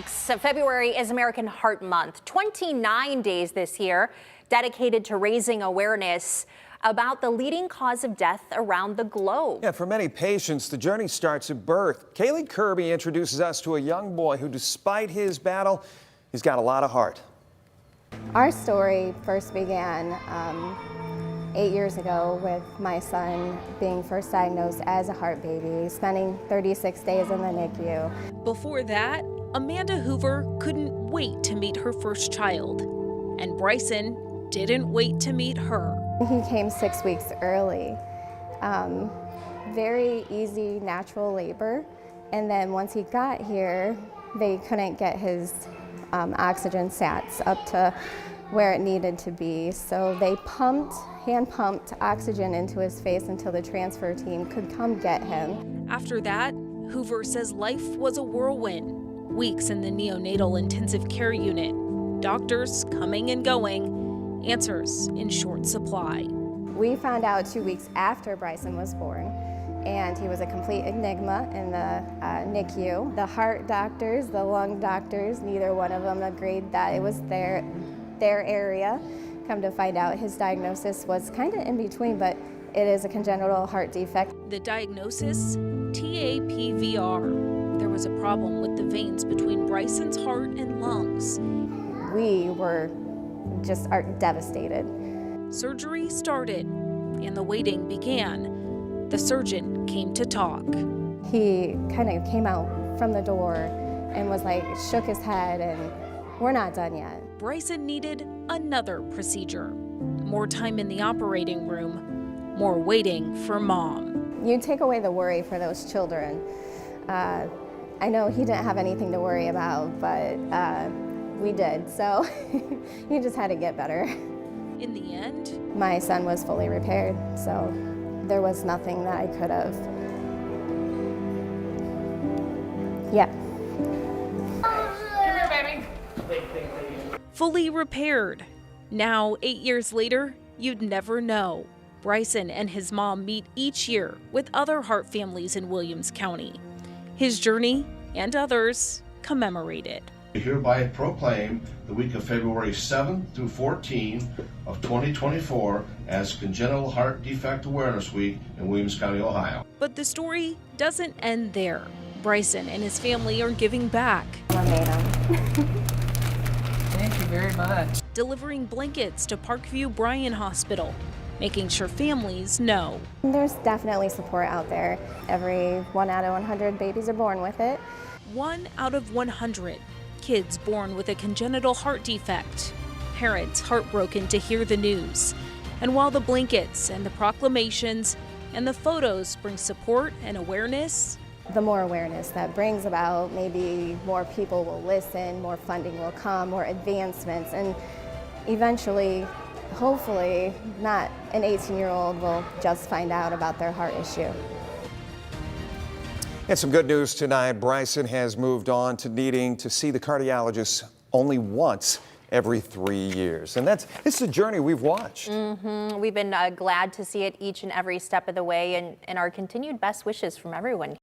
February is American Heart Month. 29 days this year dedicated to raising awareness about the leading cause of death around the globe. Yeah, for many patients, the journey starts at birth. Kaylee Kirby introduces us to a young boy who, despite his battle, he's got a lot of heart. Our story first began 8 years ago with my son being first diagnosed as a heart baby, spending 36 days in the NICU. Before that, Amanda Hoover couldn't wait to meet her first child, and Bryson didn't wait to meet her. He came 6 weeks early. Very easy natural labor, and then once he got here, they couldn't get his oxygen sats up to where it needed to be, so they hand pumped oxygen into his face until the transfer team could come get him. After that, Hoover says life was a whirlwind. Weeks in the neonatal intensive care unit, doctors coming and going, answers in short supply. We found out 2 weeks after Bryson was born, and he was a complete enigma in the NICU. The heart doctors, the lung doctors, neither one of them agreed that it was their area. Come to find out, his diagnosis was kind of in between, but it is a congenital heart defect. The diagnosis, TAPVR. There was a problem with the veins between Bryson's heart and lungs. We were just devastated. Surgery started, and the waiting began. The surgeon came to talk. He kind of came out from the door and was like, shook his head, and we're not done yet. Bryson needed another procedure. More time in the operating room, more waiting for Mom. You take away the worry for those children. I know he didn't have anything to worry about, but we did, so he just had to get better. In the end, my son was fully repaired, so there was nothing that I could have. Yeah. Come here, baby. Fully repaired. Now, 8 years later, you'd never know. Bryson and his mom meet each year with other heart families in Williams County. His journey and others commemorated. I hereby proclaim the week of February 7th through 14th of 2024 as Congenital Heart Defect Awareness Week in Williams County, Ohio. But the story doesn't end there. Bryson and his family are giving back. I made him. Thank you very much. Delivering blankets to Parkview Bryan Hospital, making sure families know. There's definitely support out there. Every 1 out of 100 babies are born with it. 1 out of 100 kids born with a congenital heart defect. Parents heartbroken to hear the news. And while the blankets and the proclamations and the photos bring support and awareness, the more awareness that brings about, maybe more people will listen, more funding will come, more advancements, and eventually, hopefully, not an 18-year-old will just find out about their heart issue. And some good news tonight. Bryson has moved on to needing to see the cardiologist only once every 3 years. And it's a journey we've watched. We've been glad to see it each and every step of the way, and our continued best wishes from everyone.